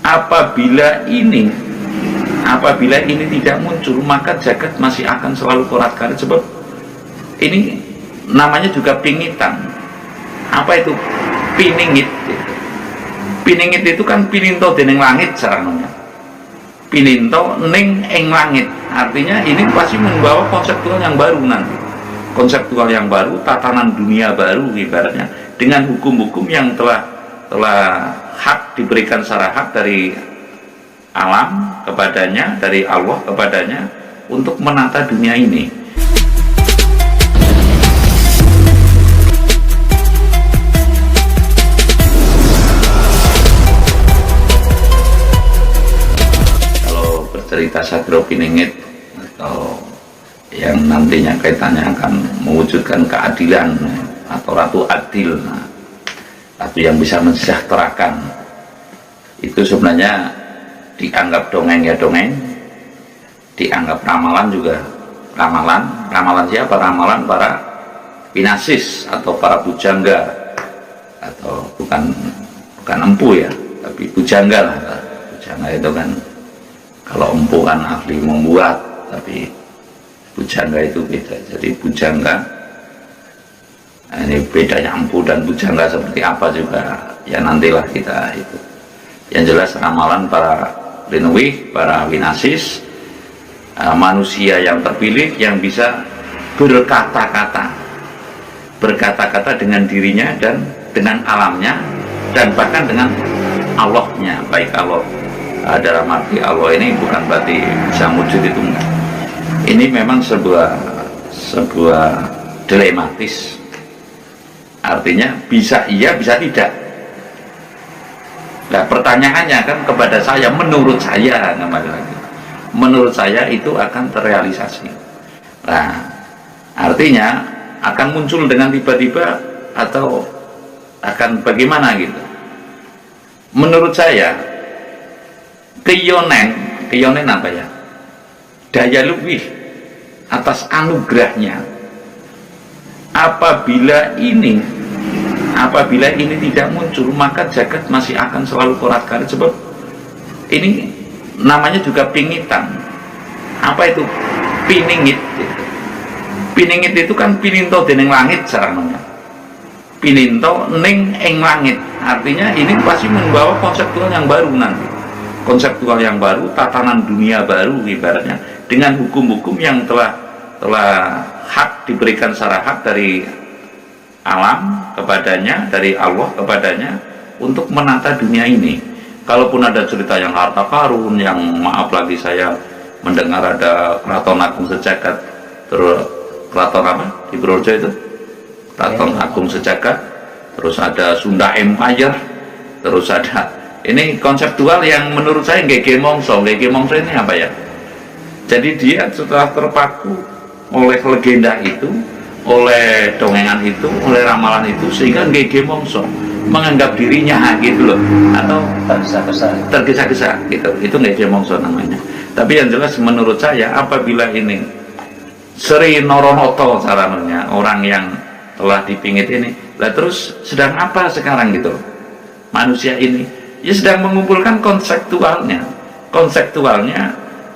apabila ini tidak muncul, maka jagat masih akan selalu korat-karit. Sebab ini namanya juga pingitan. Apa itu piningit? Piningit itu kan pininto dening langit sarannya. Pininto ning ing langit. Artinya ini pasti membawa konseptual yang baru nanti. Konseptual yang baru, tatanan dunia baru ibaratnya, dengan hukum-hukum yang telah hak diberikan secara hak dari alam kepadanya, dari Allah kepadanya, untuk menata dunia ini. Kalau bercerita Sagro Piningit atau yang nantinya kaitannya akan mewujudkan keadilan atau Ratu Adil, ratu yang bisa mensejahterakan, itu sebenarnya dianggap dongeng ya dongeng, dianggap ramalan juga ramalan siapa? Ramalan para pinasis atau para pujangga, atau bukan empu ya, tapi pujangga lah. Pujangga itu kan, kalau empu kan ahli membuat, tapi pujangga itu beda. Jadi pujangga, ini bedanya empu dan pujangga seperti apa juga ya nantilah kita itu. Yang jelas ramalan para Linuwih, para winasis, manusia yang terpilih yang bisa berkata-kata dengan dirinya dan dengan alamnya, dan bahkan dengan Allahnya. Baik Allah dalam arti Allah ini bukan berarti bisa wujud, itu enggak. Ini memang sebuah dilematis. Artinya bisa iya, bisa tidak. Nah, pertanyaannya kan kepada saya, menurut saya, menurut saya itu akan terrealisasi. Nah, artinya akan muncul dengan tiba-tiba atau akan bagaimana gitu. Menurut saya, keyonen apa ya? Daya lebih atas anugerahnya. Apabila ini tidak muncul, maka jagat masih akan selalu korat-karit. Sebab ini namanya juga pingitan. Apa itu piningit? Piningit itu kan pininto dening langit sarannya. Pininto ning ing langit. Artinya ini pasti membawa konseptual yang baru nanti. Konseptual yang baru, tatanan dunia baru ibaratnya, dengan hukum-hukum yang telah hak diberikan secara hak dari alam kepadanya, dari Allah kepadanya, untuk menata dunia ini. Kalaupun ada cerita yang harta karun, yang maaf lagi saya mendengar ada Keraton Agung Sejagat, terus Keraton apa di Brojo itu, Keraton Agung Sejagat, terus ada Sunda Empire, terus ada ini konseptual yang menurut saya GG Mongso ini apa ya? Jadi dia setelah terpaku oleh legenda itu, oleh dongengan itu, oleh ramalan itu, sehingga GG Mongso menganggap dirinya gitu loh, atau tergesa-gesa gitu. Itu GG Mongso namanya. Tapi yang jelas menurut saya, apabila ini Sri Noronoto sarannya, orang yang telah dipingit ini, lah terus sedang apa sekarang gitu loh. Manusia ini ya sedang mengumpulkan konseptualnya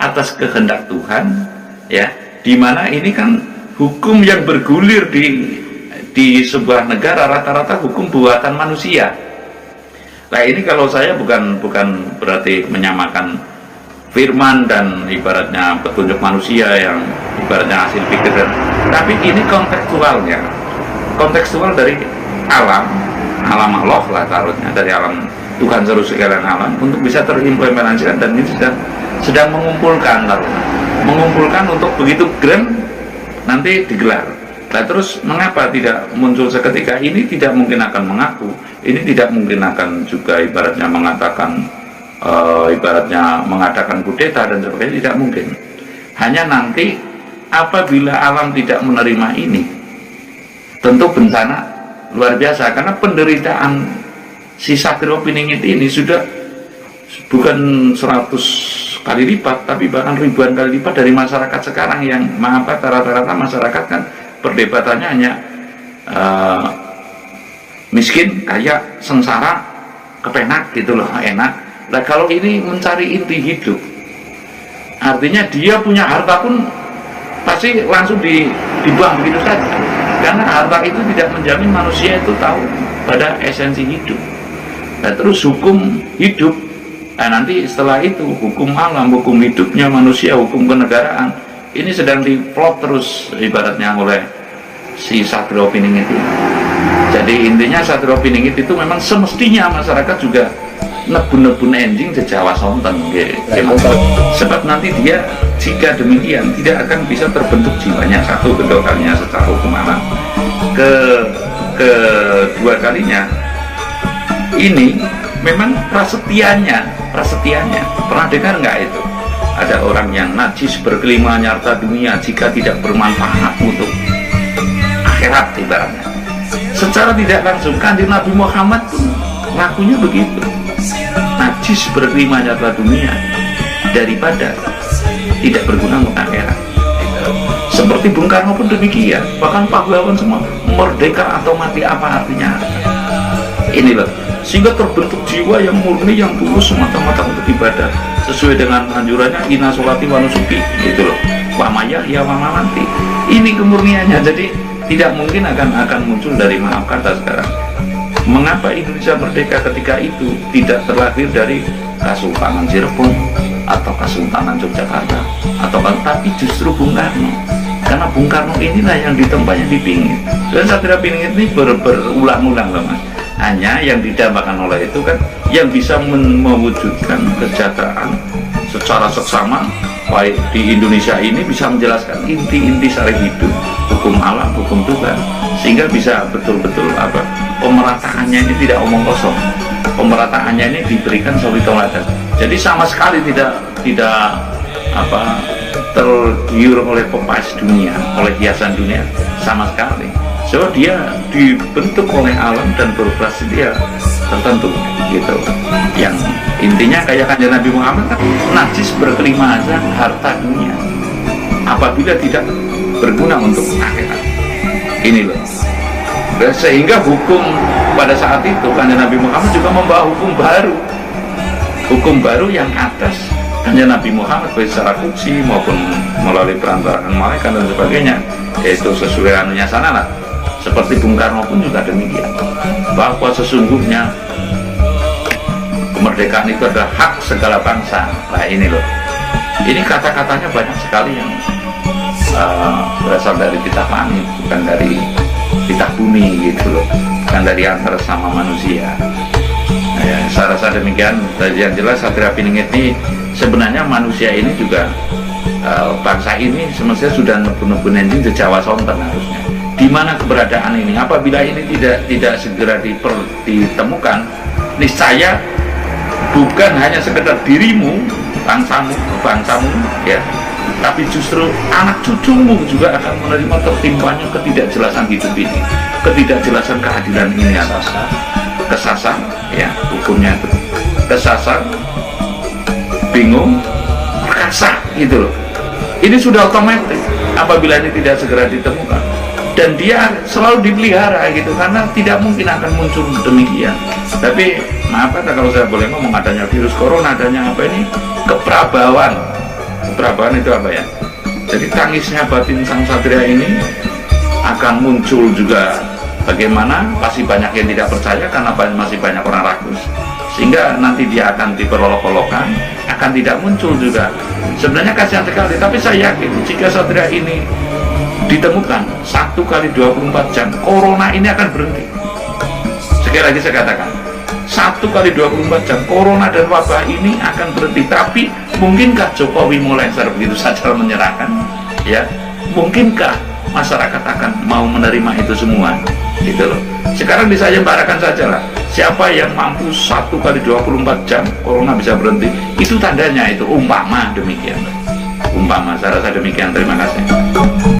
atas kehendak Tuhan, ya, dimana ini kan hukum yang bergulir di sebuah negara rata-rata hukum buatan manusia. Nah ini kalau saya bukan berarti menyamakan firman dan ibaratnya petunjuk manusia yang ibaratnya hasil pikir, tapi ini kontekstual dari alam Allah lah taruhnya, dari alam Tuhan seluruh sekalian alam, untuk bisa terimplementasikan. Dan ini sedang mengumpulkan untuk begitu grand nanti digelar. Nah terus mengapa tidak muncul seketika? Ini tidak mungkin akan mengaku, ini tidak mungkin akan juga ibaratnya mengatakan ibaratnya mengadakan kudeta dan sebagainya, tidak mungkin. Hanya nanti apabila alam tidak menerima ini, tentu bencana luar biasa, karena penderitaan si Sagro Piningit ini sudah bukan 100 kali lipat, tapi bahkan ribuan kali lipat dari masyarakat sekarang yang rata-rata masyarakat kan perdebatannya hanya miskin, kaya, sengsara, kepenak gitu loh, enak. Nah kalau ini mencari inti hidup, artinya dia punya harta pun pasti langsung dibuang begitu saja, karena harta itu tidak menjamin manusia itu tahu pada esensi hidup. Nah terus hukum hidup, nah nanti setelah itu hukum alam, hukum hidupnya manusia, hukum kenegaraan, ini sedang diplot terus ibaratnya oleh si Satrio Piningit itu. Jadi intinya Satrio Piningit itu memang semestinya masyarakat juga nebun-nebun enjing sejawa sonten gitu. Sebab nanti dia jika demikian tidak akan bisa terbentuk jiwanya satu kedua kalinya secara hukum alam. Kedua kalinya ini memang prasetyanya pernah dengar nggak itu ada orang yang najis berkelima nyarta dunia jika tidak bermanfaat untuk akhirat ibaratnya. Secara tidak langsung Kanjeng Nabi Muhammad pun lakunya begitu, najis berkelima nyarta dunia daripada tidak berguna untuk akhirat. Seperti Bung Karno pun demikian, bahkan pahlawan semua, merdeka atau mati apa artinya. Ini loh, sehingga terbentuk jiwa yang murni, yang tulus semata-mata untuk ibadah sesuai dengan anjurannya inna sholati wa nusuki, gitu loh, wa mayahya wa mamati. Ini kemurniannya. Jadi tidak mungkin akan muncul dari maaf kata sekarang. Mengapa Indonesia merdeka ketika itu tidak terlahir dari Kesultanan Cirebon atau Kesultanan Yogyakarta atau tapi justru Bung Karno, karena Bung Karno inilah yang ditempa, yang dipingin. Dan Satrio Piningit ini berulang-ulang loh mas. Hanya yang didambakan oleh itu kan yang bisa mewujudkan kesejahteraan secara seksama baik di Indonesia ini, bisa menjelaskan inti-inti sari hidup, hukum alam, hukum Tuhan, sehingga bisa betul-betul pemerataannya ini tidak omong kosong. Pemerataannya ini diberikan suri tauladan. Jadi sama sekali tidak tergiur oleh pempas dunia, oleh hiasan dunia, sama sekali. So dia dibentuk oleh alam dan berprasetya tertentu gitu. Yang intinya kayak Kanjeng Nabi Muhammad kan najis berkelima harta dunia apabila tidak berguna untuk akhirat. Ini loh. Dan sehingga hukum pada saat itu Kanjeng Nabi Muhammad juga membawa hukum baru yang atas Kanjeng Nabi Muhammad baik secara fungsi maupun melalui perantaraan malaikat dan sebagainya, yaitu sesuai anunya sana lah. Seperti Bung Karno pun juga demikian, bahwa sesungguhnya kemerdekaan itu adalah hak segala bangsa. Nah ini loh, ini kata-katanya banyak sekali yang berasal dari titah langit, bukan dari titah bumi gitu loh, bukan dari antara sama manusia. Nah, ya, saya rasa demikian. Yang jelas Satrio Piningit ini sebenarnya manusia ini juga bangsa ini semestinya sudah nebun-nebun enjing sejawa sonten harusnya. Di mana keberadaan ini, apabila ini tidak segera ditemukan, niscaya bukan hanya sekedar dirimu, bangsamu ya, tapi justru anak cucumu juga akan menerima tertimpanya ketidakjelasan hidup ini, ketidakjelasan keadilan ini atas kesasar ya, hukumnya itu kesasar, bingung, perkasa gitu loh. Ini sudah otomatis apabila ini tidak segera ditemukan. Dan dia selalu dipelihara gitu, karena tidak mungkin akan muncul demikian. Tapi maaf kata kalau saya boleh ngomong, adanya virus corona, adanya apa ini, keprabauan itu apa ya, jadi tangisnya batin sang satria ini akan muncul juga. Bagaimana pasti banyak yang tidak percaya karena masih banyak orang ragus, sehingga nanti dia akan diperolok-olokkan, akan tidak muncul juga. Sebenarnya kasihan sekali, tapi saya yakin jika satria ini ditemukan 1 kali 24 jam, corona ini akan berhenti. Sekali lagi saya katakan, 1 kali 24 jam corona dan wabah ini akan berhenti. Tapi mungkinkah Jokowi mulai begitu saja menyerahkan ya? Mungkinkah masyarakat akan mau menerima itu semua gitu loh? Sekarang disayembarakan saja lah, siapa yang mampu 1 kali 24 jam corona bisa berhenti, itu tandanya itu umpama demikian. Umpama, saya rasa demikian. Terima kasih.